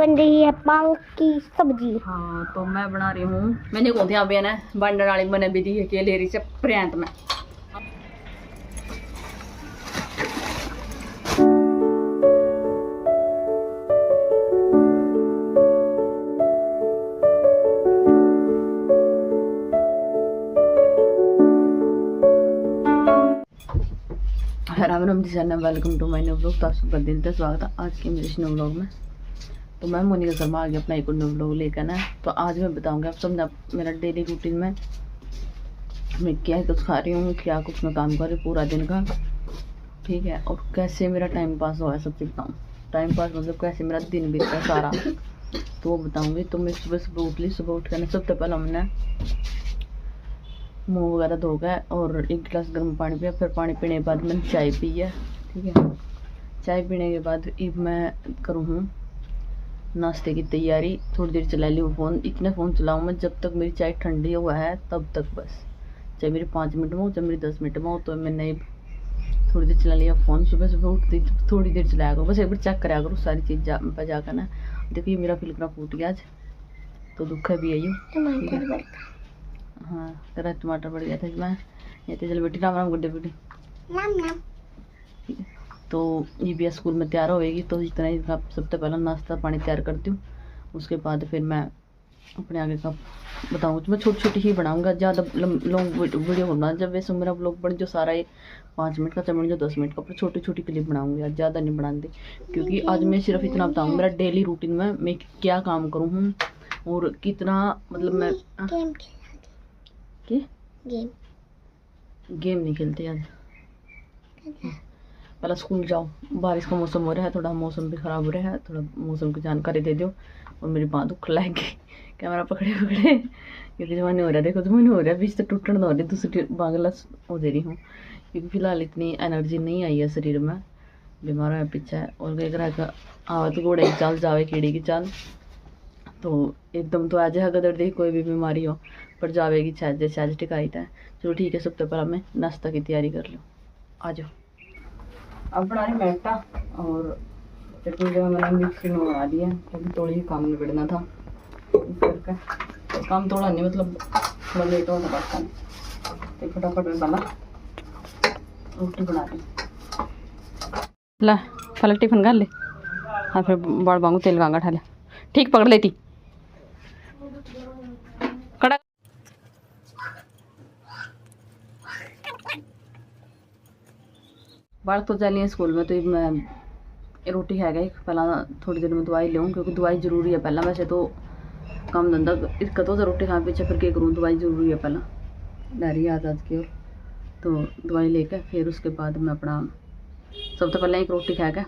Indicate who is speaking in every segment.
Speaker 1: बन रही है पालक की सब्जी।
Speaker 2: हाँ तो मैं बना रही हूँ, मैंने कौन थी आप ना बनने वाली बने भी दी के ले रही से प्रियंत में। Ram Ram ji sir, welcome to my new blog. तो आप सबका दिल से स्वागत है आज के मेरे न्यू ब्लॉग में। तो मैं मोनिका शर्मा आ गई अपना एक न्यू ब्लॉग लेकर ना। तो आज मैं बताऊंगा आप समझा मेरा डेली रूटीन में मैं क्या कुछ खा रही हूँ, क्या कुछ मैं काम कर रही हूँ पूरा दिन का, ठीक है, और कैसे मेरा टाइम पास हुआ है सब चीज़ बताऊँ। टाइम पास मतलब कैसे मेरा दिन बीता है सारा, तो वो बताऊँगी। तो मैं सुबह सुबह उठ ली, सुबह उठ कर सबसे पहले हमने मुँह वगैरह धो गए और एक गिलास गर्म पानी पिया। फिर पानी पीने के बाद मैंने चाय पी है, ठीक है। चाय पीने के बाद अब मैं करूँ हूँ नाश्ते की तैयारी। थोड़ी देर चला ली फ़ोन, इतने फ़ोन चलाऊँ मैं जब तक मेरी चाय ठंडी हुआ है तब तक, बस चाहे मेरी 5 मिनट में हो चाहे मेरी 10 मिनट में हो। तो मैंने थोड़ी देर चला लिया फ़ोन। सुबह सुबह उठती थोड़ी देर चलाया करो, बस एक बार चेक कराया करो सारी चीज़ पर जाकर ना। देखिए मेरा फिल्कना फूट गया आज, तो दुख है भी है। हाँ तेरा टमाटर बढ़ गया था इसमें। ये तो चल बेटी राम राम गुड्डे बेटी ठीक है। तो ये भी स्कूल में तैयार होएगी, तो इतना ही सबसे पहले नाश्ता पानी तैयार करती हूँ। उसके बाद फिर मैं अपने आगे का बताऊँगी। मैं छोटी छोटी ही बनाऊँगा, ज़्यादा लॉन्ग वीडियो होना। जब वैसे मेरा ब्लॉग बन जो सारा ये 5 मिनट का, 4 मिनट जो 10 मिनट का, पर छोटी छोटी क्लिप बनाऊँगी आज, ज़्यादा नहीं बनाऊँगी। क्योंकि आज मैं सिर्फ इतना बताऊँगी मेरा डेली रूटीन में मैं क्या काम करूँ हूँ और कितना, मतलब मैं गेम नहीं खेलते आज। पहले स्कूल जाओ, बारिश का मौसम हो रहा है, थोड़ा मौसम भी ख़राब हो रहा है, थोड़ा मौसम की जानकारी दे दो। और मेरी बात दुख लाएगी कैमरा पकड़े पकड़े, क्योंकि जमाने हो रहा है, देखो जमाने हो रहा है, बीच से टूटने हो रही, दूसरी बांगला हो दे रही हूँ। क्योंकि फिलहाल इतनी एनर्जी नहीं आई है शरीर में, बीमार है पीछे। और कई तरह का आवे तो घोड़े की चाल जावे कीड़ी की चाल, तो एकदम तो आ जाए गदर दे कोई भी बीमारी हो, पर जावेगी छाजे छाज टिकाई था। चलो ठीक है, सबसे पहले मैं नाश्ता की तैयारी कर लूँ, आ जाओ। अब बना रही मैटा और चटनी जो मैंने मिक्सी में बना दी है, क्योंकि थोड़ी ही काम निबड़ना था करके। तो काम थोड़ा नहीं, मतलब थोड़ा लेट होना पड़ता है, तो फटाफट में बना रोटी बना दी। ला पहले टिफिन कर ले, हाँ फिर बड़ बांगू तेल गांगा ठा ले, ठीक पकड़ लेती कड़ा। बाढ़ तो चलिए स्कूल में, तो मैं रोटी है गई पहला, थोड़ी देर में दवाई लूँ, क्योंकि दवाई ज़रूरी है पहला। वैसे तो काम धंधा इसका तो रोटी खाने पीछे फिर क्या करूँ, दवाई ज़रूरी है पहला, डायरी याद आज की ओर। तो दवाई लेकर फिर उसके बाद मैं अपना सबसे पहले एक रोटी खा के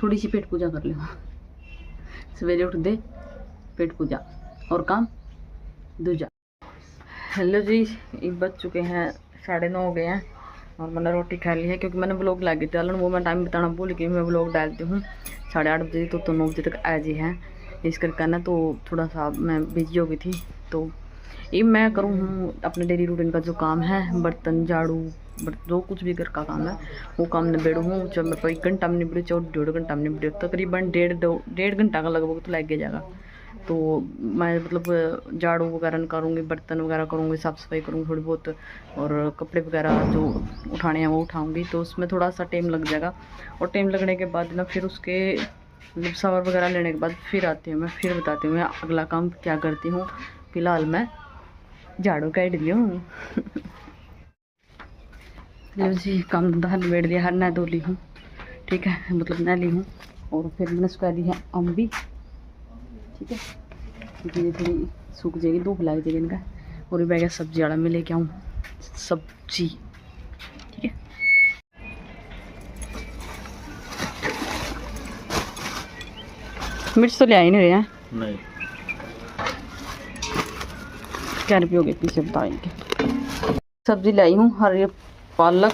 Speaker 2: थोड़ी सी पेट पूजा कर लूँ। सवेरे उठ दे पेट पूजा और काम दूजा। हेलो जी, ये बज चुके हैं 9:30 हो गए हैं और मैंने रोटी खा ली है। क्योंकि मैंने ब्लॉग लगी डालन, वो मैं टाइम बताना भूल गई। मैं ब्लॉग डालती हूँ 8:30 बजे, तो 9 बजे तक आ जी है इस करके ना, तो थोड़ा सा मैं बिजी हो गई थी। तो ये मैं करूँ हूँ अपने डेली रूटीन का जो काम है, बर्तन झाड़ू जो कुछ भी घर का काम है वो काम निबेड़ू हूँ। जब मैं 1 घंटा में निबड़ू चाहे 1.5 घंटा में निबड़ू, तकरीबन 1.5 घंटा का लगभग तो लग जाएगा। तो मैं मतलब झाड़ू वगैरह करूँगी, बर्तन वगैरह करूँगी, साफ़ सफाई करूँगी थोड़ी बहुत, और कपड़े वगैरह जो उठाने हैं वो उठाऊँगी। तो उसमें थोड़ा सा टाइम लग जाएगा। और टाइम लगने के बाद ना फिर उसके मतलब शावर वगैरह लेने के बाद फिर आती हूँ मैं, फिर बताती हूँ मैं अगला काम क्या करती हूँ। फिलहाल मैं झाड़ू काट ली हूँ जी, काम धंधा हर निबेड़ दिया, हर नहा धो ली हूँ, ठीक है, मतलब नहा ली हूँ। और फिर मैंने सुखा ली है अम्बी, ठीक है, क्योंकि ये थोड़ी सूख जाएगी, धूप लग जाएगी इनका। और ये बैग सब्जी वाला मैं लेके आऊँ सब्जी, ठीक है। मिर्च तो ले आई नहीं रहे हैं, नहीं क्या रुपये हो गए पीछे बताएंगे। सब्जी लाई हूँ हरी पालक,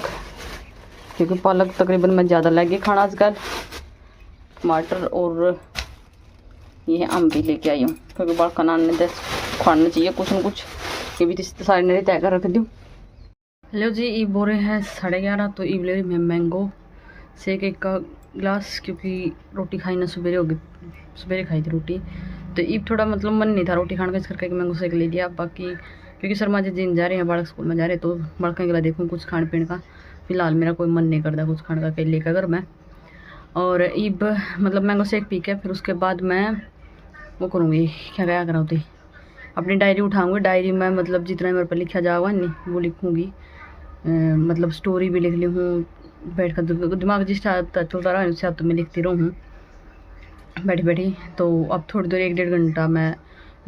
Speaker 2: क्योंकि पालक तकरीबन मैं ज़्यादा लगी खाना आजकल। टमाटर और ये अम्बी लेके आई हूँ, क्योंकि बड़ा खाना खाना चाहिए कुछ न कुछ। ये भी तो सारे नरे तय कर रख दूँ। हेलो जी, ये बोरे हैं 11:30, तो ये ले मैं मैंगो शेक 1 का गिलास, क्योंकि रोटी खाई ना सुबह हो गई सवेरे खाई थी रोटी। तो ये थोड़ा मतलब मन नहीं था रोटी खाने का, इस करके मैंगो शेक ले लिया। बाकी क्योंकि शर्मा जी दिन जा रहे हैं, बालक स्कूल में जा रहे हैं, तो बड़का गिला देखूँ कुछ खाने पीने का। फिलहाल मेरा कोई मन नहीं करता कुछ खाने का केले का घर में। और ईब मतलब मैंगो शेक पी के फिर उसके बाद मैं वो करूँगी, क्या करा होती, अपनी डायरी उठाऊँगी। डायरी में मतलब जितना मेरे पर लिखा जाएगा नहीं वो लिखूँगी। मतलब स्टोरी भी लिख ली हूँ, बैठ कर दिमाग जिस चलता रहा उससे अब तो मैं लिखती रहूँ बैठी बैठी। तो अब थोड़ी देर 1-1.5 घंटा मैं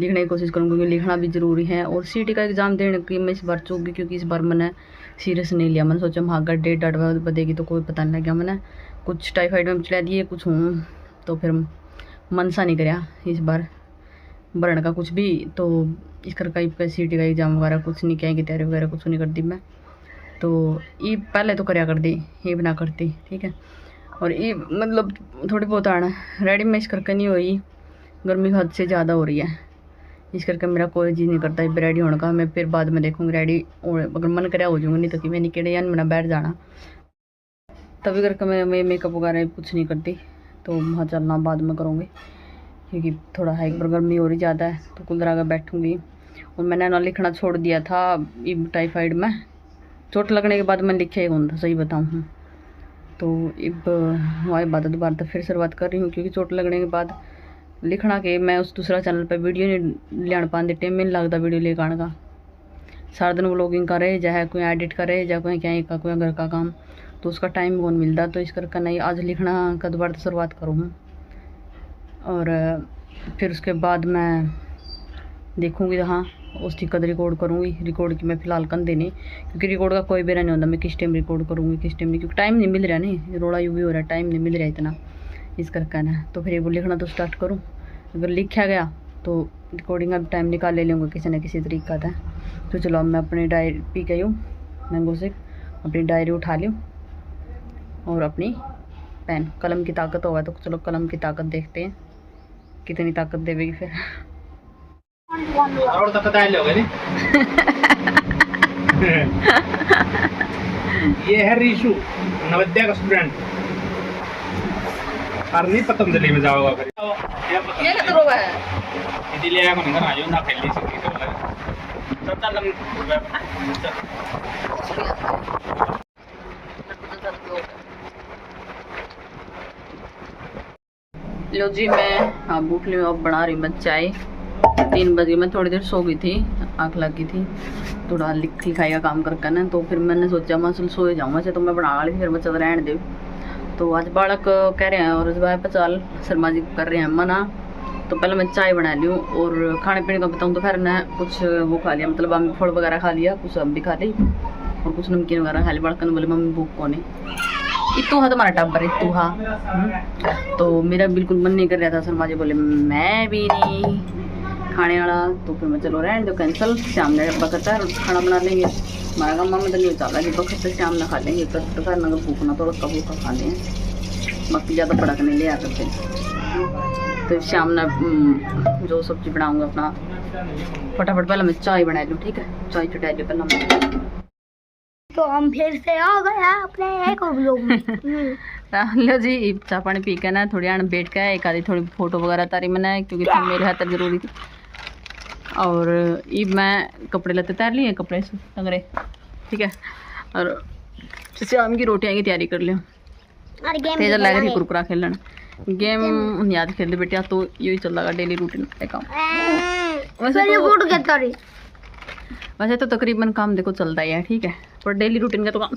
Speaker 2: लिखने की कोशिश करूँगी, क्योंकि लिखना भी ज़रूरी है। और सीटी का एग्ज़ाम देने की मैं इस बार चूक गई, क्योंकि इस बार मैंने सीरियस नहीं लिया। मैंने सोचा हाँ अगर डेट बदेगी तो कोई पता नहीं लगा। मैंने कुछ टाइफाइड में चला दिए कुछ हूँ, तो फिर मन सा नहीं कराया इस बार भरने का कुछ भी। तो इस करके सीटी का एग्ज़ाम वगैरह कुछ नहीं किया, तैयारी वगैरह कुछ नहीं करती मैं। तो ये पहले तो कराया कर दी, ये बना करती, ठीक है। और ये मतलब थोड़ी बहुत आना रेडी में इस करके नहीं हुई, गर्मी हद से ज़्यादा हो रही है, इस करके मेरा कोई चीज़ नहीं करता इस रेडी होने का। मैं फिर बाद में देखूँगी रेडी, और अगर मन करे हो जाऊँगी, नहीं तो कि मैं निकले या मैंने बैठ जाना। तभी करके मैं मेकअप वगैरह कुछ नहीं करती। तो वहाँ चलना बाद में करूँगी, क्योंकि थोड़ा है एक बार गर्मी हो रही ज़्यादा है, तो कूलर आकर बैठूँगी। और मैंने ना लिखना छोड़ दिया था टाइफाइड में, चोट लगने के बाद मैं लिखे ही कौन था सही बताऊँ। तो अब वही बात दोबारा तो फिर शुरुआत कर रही हूँ, क्योंकि चोट लगने के बाद लिखना के मैं उस दूसरा चैनल पे वीडियो नहीं लिया पाती, टाइम में नहीं लगता वीडियो लेकर आने का। सारा दिन व्लॉगिंग करे, चाहे कोई एडिट करे, चाहे कोई क्या का कोई घर का काम, तो उसका टाइम कौन मिलता। तो इस करके नहीं आज लिखना का दोबारा तो शुरुआत करूँ। और फिर उसके बाद मैं देखूँगी, हाँ उसकी कद रिकॉर्ड करूँगी। रिकॉर्ड की मैं फ़िलहाल कर देनी, क्योंकि रिकॉर्ड का कोई बेरा नहीं होता मैं किस टाइम रिकॉर्ड करूँगी किस टाइम नहीं, क्योंकि टाइम नहीं मिल रहा नहीं, रोड़ा यूँ भी हो रहा है, टाइम नहीं मिल रहा इतना, इस करके ना। तो फिर वो लिखना तो स्टार्ट करूँ, अगर लिखा गया तो रिकॉर्डिंग का टाइम निकाल ले लूँगा किसी न किसी तरीका था। तो चलो अब मैं अपनी डायरी पी गई हूँ मैंगो से, अपनी डायरी उठा लूँ और अपनी पेन कलम की ताकत होगा। तो चलो कलम की ताकत देखते हैं कितनी ताकत देवेगी फिर।
Speaker 3: और तो पता है लोग है ये है रीशु, नवोदय का स्टूडेंट। और नहीं पतंजलि में जाओगा फिर
Speaker 2: ये कितना रोगा है
Speaker 3: इसीलिए आया को नहीं करना जो ना खेलनी सीखी तो लगा सब चल
Speaker 2: लो जी मैं अब उठ ली, अब बना रही मैं चाय। 3 बजे मैं थोड़ी देर सो गई थी, आँख लग गई थी, थोड़ा लिखाई का काम करके ना। तो फिर मैंने सोचा मैं चल सोए जाऊँगा से, तो मैं बना ली, फिर मैं चल रहने दे। तो आज बालक कह रहे हैं और इस बार चल शर्मा जी कर रहे हैं मना, तो पहले मैं चाय बना ली हूँ। और खाने पीने का बताऊँ तो फिर ने कुछ वो खा लिया, मतलब हम फल वगैरह खा लिया, कुछ हम भी खा ली और कुछ नमकीन वगैरह खा ली। बड़कन बोले मम्मी भूख को नहीं, इतू हा तुम्हारा टब्बर इतू हा। तो मेरा बिल्कुल मन नहीं कर रहा था, शर्मा जी बोले मैं भी नहीं खाने वाला। तो फिर मैं चलो रहने दो कैंसल, शाम ने बकता है खाना बना लेंगे। हमारा काम में तो नहीं चल रहा कि बखत से शाम ना खा लेंगे, तो फिर ना भूखना थोड़ा कबू का खा लें, बाकी ज़्यादा बड़ा नहीं ले आ करते। तो शाम ना जो सब्जी बनाऊँगा अपना फटाफट पहले मैं चाय बना लूँ, ठीक है। चाय चुटा लूँ पहले।
Speaker 1: तो हम फिर से आ गया अपने एक व्लॉग में।
Speaker 2: लो जी चाय पानी पी के ना थोड़ी आन बैठ के एक आधी थोड़ी फोटो वगैरह तारी मैंने, क्योंकि तो मेरे हाथ तक जरूरी थी। और ये मैं कपड़े लते तैर लिए, कपड़े टंगरे, ठीक है। और शाम की रोटियाँ की तैयारी कर लियो, तेज लग रही कुरकुरा खेलन। गेम याद खेल ले बेटिया, तो यही चल रहा डेली रूटीन काम। वैसे तो तकरीबन काम देखो चलता ही है, ठीक है, पर डेली रूटीन का तो काम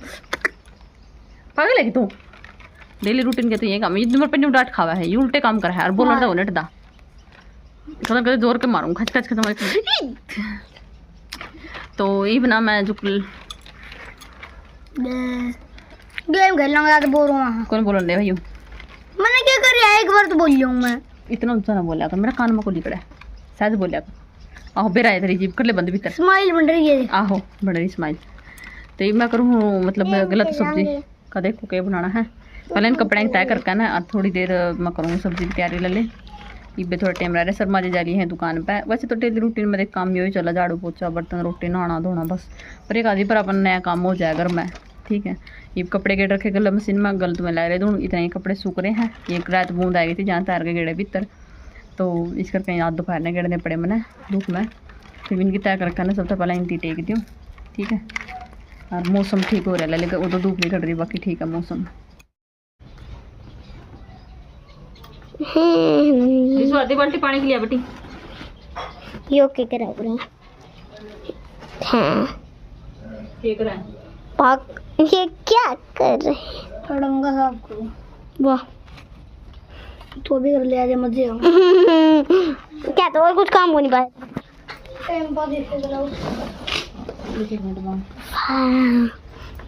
Speaker 2: पागल है कि तू। डेली रूटीन के तो ये काम, ये दिन भर पे डांट खावा है, ये उल्टे काम कर है और बोलना था उलट दा, कदम जोर के मारूँ खच खच खच। तो ये बना मैं जो
Speaker 1: गेम खेलना तो बोल रहा हूँ।
Speaker 2: कौन बोल रहे भाई,
Speaker 1: मैंने क्या कर रहा है, एक बार तो बोल लूँ मैं।
Speaker 2: इतना ऊंचा ना बोलिया कर, मेरा कान में को लिखड़ा है शायद बोलिया कर। आहो बेरा है तेरी जीप कर ले बंद भी कर,
Speaker 1: स्माइल बन रही है।
Speaker 2: आहो बन रही स्माइल। तो ये मैं करूँ मतलब गलत सब्जी का देखो क्या बनाना है। पहले इन कपड़े तय करके ना और थोड़ी देर मैं करूँगी सब्जी की तैयारी ले ले। ये थोड़ा टाइम रह रहा है, शर्मा जी जा रही है दुकान पे। वैसे तो डेली रूटीन में देख काम यही चला, झाड़ू पोछा बर्तन रोटी नहाना धोना बस, पर एक आधी पर अपन नया काम हो जाएगा घर में, ठीक है। ये कपड़े गेट रखे गल मशीन में, गलत में ला रहे दूँ, इतने ही कपड़े सूख रहे हैं। एक रात बूंद आ गई थी जहाँ तार के गेड़े भीतर, तो इस करके आज दोपहर ने गेड़ने पड़े मैंने धूप में। फिर इनकी तय कर रखा ना सबसे पहले इनकी टेक दूँ, ठीक है। और मौसम ठीक हो रहा है, लेकिन वो तो धूप नहीं कट रही, बाकी ठीक है मौसम। आधी बाल्टी पानी के लिया बेटी,
Speaker 1: यो के करा पूरा। हाँ
Speaker 2: क्या कर रहा है
Speaker 1: पाक, ये क्या कर रहे हैं? थोड़ा साफ करो। वाह तो भी कर लिया आज मजे हो। क्या तो और कुछ काम हो नहीं पाया।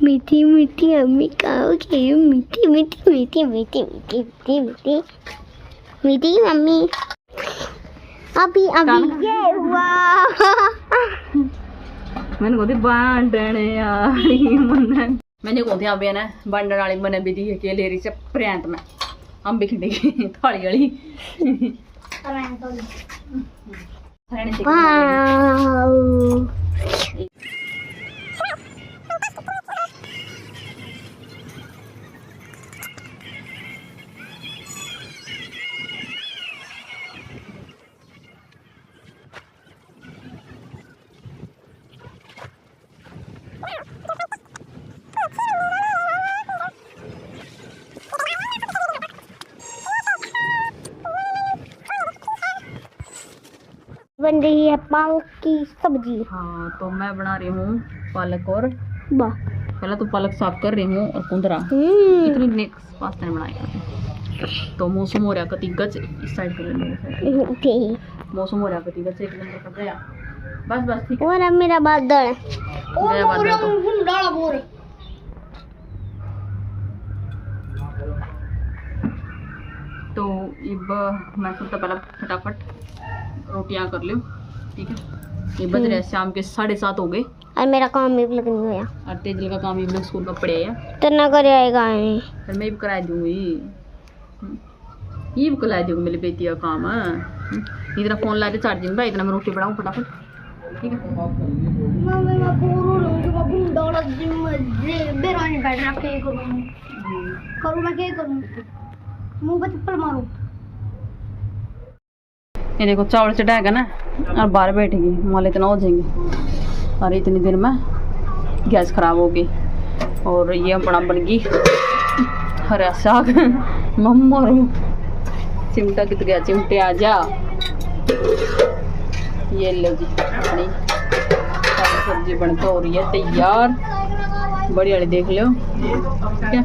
Speaker 1: मीठी मीठी अम्मी खाओगे, मीठी मीठी मीठी मीठी मीठी मीठी मीठी मीठी मम्मी। अभी अभी ये हुआ।
Speaker 2: मैंने कहती बांडने आई मन, मैंने कहती अभी ना बांडने वाली मन भी दी है के लेरी से प्रियांत में हम भी खिंडेगी थाली वाली।
Speaker 1: बन रही है पालक की सब्जी।
Speaker 2: हाँ तो मैं बना रही हूँ पालक और
Speaker 1: वाह
Speaker 2: पहले तो पालक साफ कर रही हूँ और कुंदरा इतनी नेक्स्ट पास्ता ने बनाया। तो मौसम हो रहा कति गच इस साइड पे मौसम हो रहा कति गच एक नंबर का गया। बस बस ठीक है।
Speaker 1: और अब मेरा बादल है
Speaker 2: गया बादल तो। तो अब मैं सोचता पहले फटाफट रोटियां कर लूँ, ठीक है। ये बज रहे शाम के 7:30 हो गए
Speaker 1: और मेरा काम भी लग नहीं होया।
Speaker 2: और तेजल का काम भी लोग स्कूल में पड़े है
Speaker 1: तो ना करे आएगा
Speaker 2: फिर मैं भी करा दूंगी, ये भी करा दूंगी मेरी बेटी का काम है। इतना फोन ला दे चार्जिंग भाई, इतना मैं रोटी बनाऊँ फटाफट, ठीक है। ये देखो चावल चढ़ाएगा ना और बाहर बैठेगी माल इतना हो जाएंगे। और इतनी देर में गैस खराब होगी और ये अपना बन गई हरा साग। मम्मा रो चिमटा कित गया, चिमटे आ जा। ये लो जी अपनी सब्जी बनकर हो रही है तैयार, बड़ी वाली देख लो, ठीक है।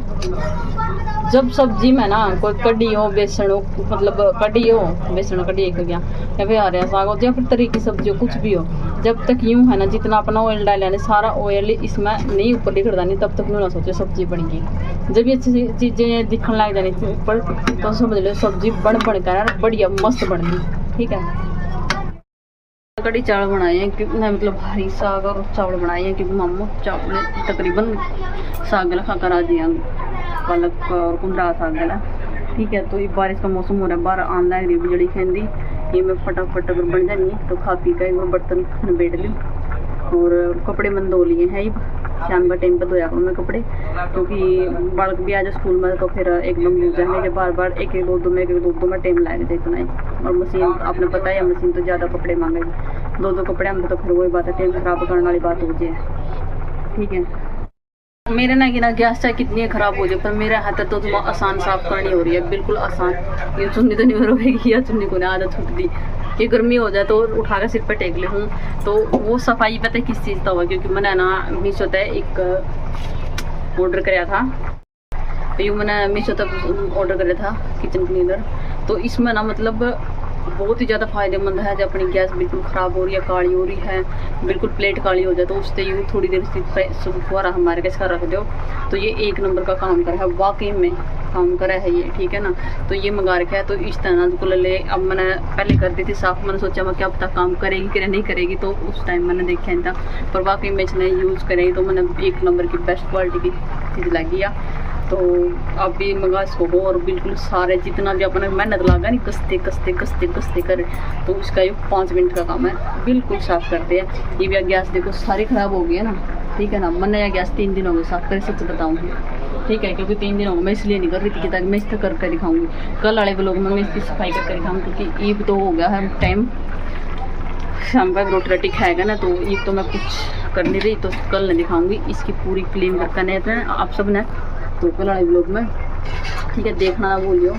Speaker 2: जब सब्जी में ना कोई कड़ी हो, बेसन हो, मतलब कड़ी हो, बेसन कड़ी एक हो गया या फिर हरा साग हो या फिर तरी की सब्जी हो, कुछ भी हो, जब तक यूँ है ना जितना अपना ऑयल डाल यानी सारा ऑयल इसमें नहीं ऊपर दिखता नहीं, तब तक ना सोचो सब्जी बन गई। जब ये अच्छी चीज़ें दिखने लग जानी ऊपर तो समझ लो सब्जी बन कर बढ़िया मस्त बन गई, ठीक है। कड़ी चावल बनाए हैं क्योंकि मतलब हरी साग और चावल बनाए हैं क्योंकि मम्मा चावल तकरीबन साग गला खा कर आ दिया, पालक और कुंदरा साग गला, ठीक है। तो ये बारिश का मौसम हो रहा है, बाहर आंदा है बिजली खेंदी, ये मैं फटाफट अगर बन जानी तो खा पी का एक बर्तन निबेड़ लूँ। और कपड़े मैंने धो लिए हैं, शाम का टाइम पर धोया करूँ मैं कपड़े क्योंकि बालक भी आ जाए स्कूल में तो फिर एकदम यूज जाएंगे, बार बार एक एक दो में टाइम लाएगा देखना है। और मशीन आपने पता है मशीन तो ज़्यादा कपड़े मांगेगी, दो कपड़े हम तो फिर वही बात है टाइम खराब करने वाली बात हो जाए, ठीक है। मेरे ना कि ना गैस चाहे कितनी ख़राब हो जाए पर मेरे हाथ तो तुम आसान साफ करनी हो रही है, बिल्कुल आसान। ये चुन्नी तो नहीं रोएगी या चुन्नी को ना आदत छूट दी कि गर्मी हो जाए तो उठा कर सिर पर टेक ले हूँ। तो वो सफाई पता है किस चीज़ का हुआ क्योंकि मैंने ना मीशो तक एक ऑर्डर कराया था, तो ये मैंने मीशो तक ऑर्डर कराया था किचन क्लीनर। तो इसमें ना मतलब बहुत ही ज़्यादा फ़ायदेमंद है। जब अपनी गैस बिल्कुल ख़राब हो रही है, काली हो रही है, बिल्कुल प्लेट काली हो जाए तो उससे यूँ थोड़ी देर से फुहारा हमारे गैस का रख दो तो ये एक नंबर का काम करा है, वाकई में काम करा है ये, ठीक है ना। तो ये मंगा रखा है तो इस तरह को ले। अब मैंने पहले कर दी थी साफ, मैंने सोचा मैं क्या पता काम करेगी कि नहीं करेगी, तो उस टाइम मैंने देखा नहीं था पर वाकई में इसने यूज़ करेगी तो मैंने एक नंबर की बेस्ट क्वालिटी की चीज़ लगी है। तो अब भी मंगा इसको हो और बिल्कुल सारे जितना भी अपना मेहनत लगा नहीं कसते कसते कसते कसते कर तो उसका ये 5 मिनट का काम है, बिल्कुल साफ़ करते हैं। ये भी गैस देखो सारी ख़राब हो गई है ना, ठीक है ना। मैंने यह गैस 3 दिन हो गए साफ करे, सच बताऊँ ठीक है, क्योंकि 3 दिन हो गए, मैं इसलिए नहीं कर रही थी कि ताकि मैं इसका करके दिखाऊंगी। कल वाले ब्लॉग में मैं इसकी सफाई करके दिखाऊंगी, क्योंकि ईद तो हो गया है टाइम, शाम का रोटी राटी खाएगा ना, तो ईद तो मैं कुछ कर नहीं रही, तो कल नहीं दिखाऊंगी इसकी पूरी क्लीन करके नहीं है आप सब ने, तो कल वाले ब्लॉग में, ठीक है, देखना ना भूलियो।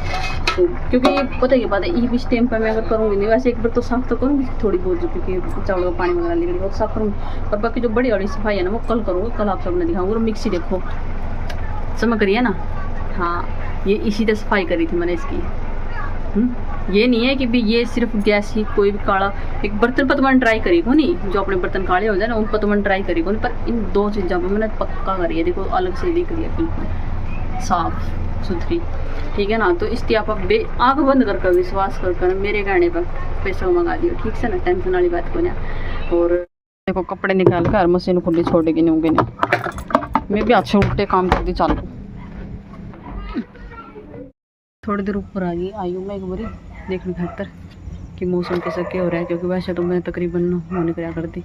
Speaker 2: तो क्योंकि पता ही बात है, ईद इस टाइम पर मैं अगर करूँगी नहीं, वैसे एक बार तो साफ़ तो करूँगी थोड़ी बहुत, क्योंकि चावल का पानी वगैरह निकल वो साफ़ करूँगी, और बाकी जो बड़ी वाली सफाई है ना वो कल करूँगी, कल आप सब ने दिखाऊंगी। और मिक्सी देखो समझ करिए ना, हाँ ये इसी तरह सफाई करी थी मैंने इसकी। ये नहीं है कि भी ये सिर्फ गैस ही कोई भी काला, एक बर्तन पर तो मैंने ट्राई करी को नहीं, जो अपने बर्तन काले हो जाए ना उन पर तो मैंने ट्राई करी को नहीं, पर इन 2 चीज़ों पर मैंने पक्का करी है। देखो अलग से दिख रही है बिल्कुल साफ सुथरी, ठीक है ना। तो इसकी आप आँख बंद कर विश्वास कर मेरे कहने पर पैसा मंगा दियो, ठीक से ना, टेंशन वाली बात को ना। और देखो कपड़े निकाल कर मशीन खुली छोड़ेगी नहीं होंगे नहीं, मैं भी अच्छे उल्टे काम करती चालू। थोड़ी देर ऊपर आई हूँ मैं एक बारी देखने खातर कि मौसम कैसा क्या हो रहा है, क्योंकि वैसे तो मैं तकरीबन होने क्या करती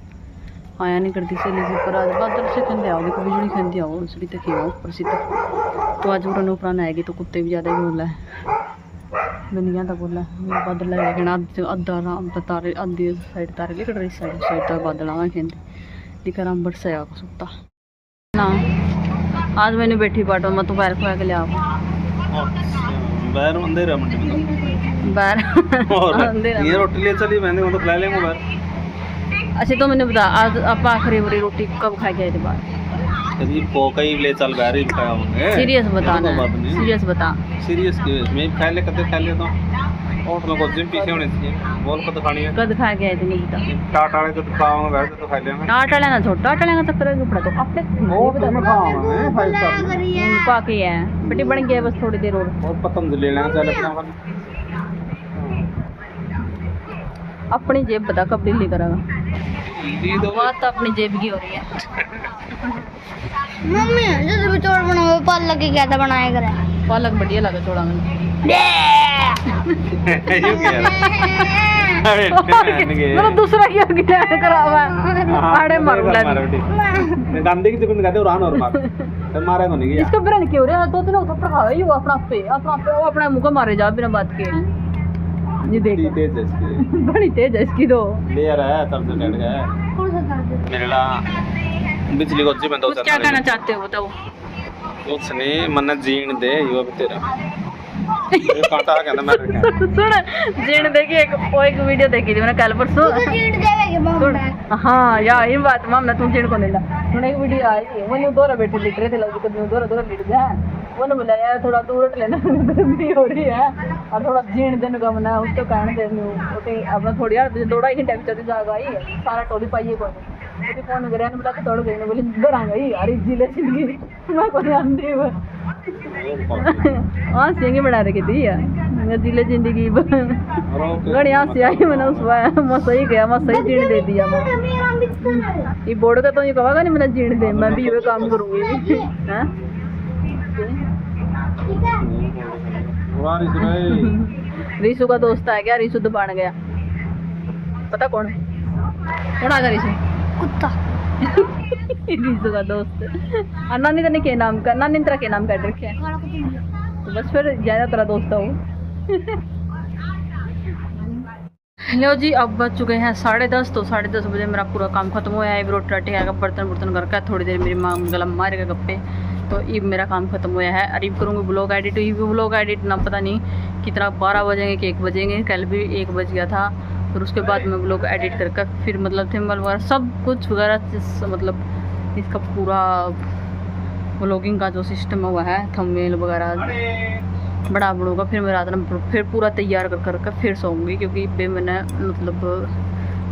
Speaker 2: आया नहीं करती सहेली से, पर आज बादल से खंदे आओ, देखो बिजली खंदे आओ उसकी तक ही आओ ऊपर से तो आज उड़ान उपरान आएगी, तो कुत्ते भी ज़्यादा ही बोला है, दुनिया तक बोला है बादल लगेगा अद्धा तारे आधी साइड तारे लिखड़ रही साइड तक बादल आवा खेलते दिखा राम बरसाया को सुता ना। आज मैंने बैठी बाटो मैं तो पैर खुआ के ले आओ
Speaker 3: बाहर अंधेरा मंडी
Speaker 2: बाहर
Speaker 3: और
Speaker 2: अंधेरा
Speaker 3: ये रोटी ले चली मैंने वो तो खिला लेंगे बाहर।
Speaker 2: अच्छा तो मैंने बता आज आप आखिरी बारी रोटी कब खा के आए थे बाहर?
Speaker 3: कभी पोका ही ले चल बाहर ही खाया होंगे।
Speaker 2: सीरियस बताना, सीरियस बता।
Speaker 3: सीरियस के मैं खा ले कदे खा ले तो और लोगों जिम पीछे होने चाहिए बोल को तो खानी है।
Speaker 2: कद खा के आए थे नहीं बता।
Speaker 3: टाटा वाले तो खाऊंगा वैसे तो खा लेंगे।
Speaker 2: टाटा लेना छोटा टाटा लेना चक्कर है कपड़ा तो अपने
Speaker 3: वो तो मैं खाऊंगा मैं 5 स्टार
Speaker 2: पाके है बेटी बन गया बस थोड़ी देर और
Speaker 3: पतंजलि ले लेना चल अपना
Speaker 2: अपनी जेब बता कब ढीली करेगा।
Speaker 3: तो
Speaker 2: बात तो अपनी जेब की हो रही है।
Speaker 1: मम्मी जैसे भी चौड़ बनाओ पालक के क्या था बनाया करे
Speaker 2: पालक बढ़िया लगा चौड़ा में
Speaker 3: ये क्या अरे
Speaker 2: मतलब दूसरा क्या किया करावा आड़े मार ले
Speaker 3: गांधी की जमीन गाते और आन और मार तो मारा को नहीं गया
Speaker 2: इसका बिना क्यों रे तो तेरे थप्पड़ खावे ही वो अपना पे वो अपना मुंह को मारे जा बिना बात के। ये देख
Speaker 3: तेज है इसकी
Speaker 2: बड़ी तेज है इसकी तो
Speaker 3: ले रहा है तब से डट गया
Speaker 1: कौन सा था
Speaker 3: मेरे ला बिजली को जी में दो
Speaker 2: क्या कहना चाहते हो बताओ।
Speaker 3: कुछ नहीं मन जीण दे यो भी तेरा ये कांटा कहना मैं
Speaker 2: सुन जीण देखी एक वीडियो देखी थी मैंने कल परसों
Speaker 1: जीण देवेगे मम्मी
Speaker 2: हाँ यार ये बात मामला तुम जीण को नहीं ला मैंने एक वीडियो आई वो न्यू दोरा बैठे लिख रहे थे लोग कभी दोरा लिख गया वो बोला यार थोड़ा दूर हट लेना गर्मी हो रही है और थोड़ा जीण देने का मना है उसको कहने दे अपना थोड़ी यार दौड़ा ही टाइम चलती जाएगा ही सारा टोली पाइए कौन फोन वगैरह ने बुला के दौड़ गई बोली इधर आ गई अरे जिले जिंदगी मैं को आंधी हाँ सिंगी बना रखी थी यार जिले जिंदगी गड़ी यहाँ से आई मैंने उस मैं सही गया मैं सही जीण दे दिया मैं ये बोर्ड का तो ये कहोगा नहीं मैंने जीण दे मैं भी ये काम करूँगी हाँ रीशु का दोस्त है क्या रीशु तो बन गया पता कौन आ गया रीशु
Speaker 1: कुत्ता
Speaker 2: रीशु का दोस्त नानी तेने के नाम का नानी तेरा के नाम का रखे है तो बस फिर ज्यादा तेरा दोस्त हो। लो जी अब बज चुके हैं 10:30 तो 10:30 बजे मेरा पूरा काम खत्म हुआ है। रोटी राटी आएगा बर्तन करके थोड़ी देर मेरी माँ गला मारेगा गप्पे तो ये मेरा काम खत्म हुआ है। अरीब करूँगी ब्लॉग एडिट ये भी ब्लॉग एडिट ना पता नहीं कितना 12 बजेंगे कि 1 बजेंगे कल भी 1 बज गया था। फिर उसके बाद मैं ब्लॉग एडिट करके फिर मतलब थंबनेल वगैरह सब कुछ वगैरह मतलब इसका पूरा ब्लॉगिंग का जो सिस्टम हुआ है थंबनेल वगैरह बड़ा बढ़ोगा। फिर मैं रात में फिर पूरा तैयार कर फिर सोऊंगी क्योंकि बे मैंने मतलब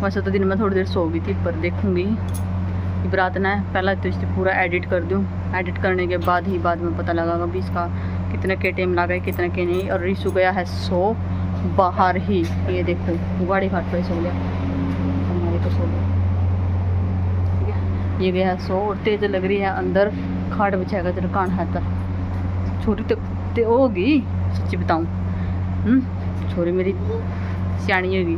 Speaker 2: वैसे तो दिन में थोड़ी देर सो गई थी पर देखूँगी रात ना पहला तो इसे पूरा एडिट कर दूँ। एडिट करने के बाद में पता लगा भी इसका कितने के टाइम लगा है कितने के नहीं। और रीशु गया है सो बाहर ही ये देखो गाड़ी घाट पर सो गया हमारे तो सो गया ठीक है। ये गया है सो और तेज लग रही है अंदर खाट बिछाएगा तेरा कान है तक छोटी तो होगी सच्ची बताऊँ छोरी मेरी सियाणी होगी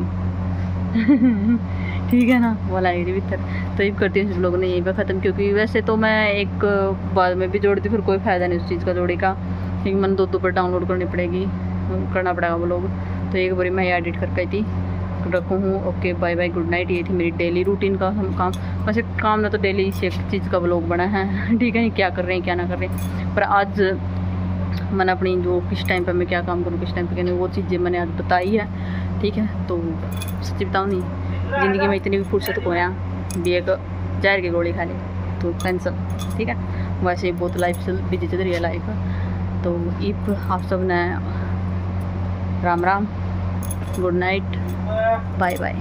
Speaker 2: ठीक है ना, वो लाएगी भीतर। तो ये करती हूँ लोगों ने यहीं पर ख़त्म, क्योंकि वैसे तो मैं एक बाद में भी जोड़ती, फिर कोई फ़ायदा नहीं उस चीज़ का जोड़ी का, क्योंकि मैंने दो पर डाउनलोड करना पड़ेगा वो लोग। तो एक बारी मैं एडिट करके आई थी, रखूँ हूँ। Okay bye bye, good night. ये थी मेरी डेली रूटीन का काम। वैसे काम में तो डेली इसी एक चीज़ का व्लॉग बना है, ठीक है, क्या कर रहे हैं क्या ना कर रहे हैं। पर आज मैंने अपनी जो किस टाइम पर मैं क्या काम करूँ, किस टाइम पर नहीं, वो चीज़ें मैंने आज बताई है, ठीक है। तो सच्ची बताऊँ नहीं, ज़िंदगी में इतनी भी फुर्सत को है भी एक जहर की गोली खा ली तो कैंसर, ठीक है। वैसे ही बहुत लाइफ बिजी चल रही है लाइफ। तो इफ आप सब ने Ram Ram, good night, bye bye.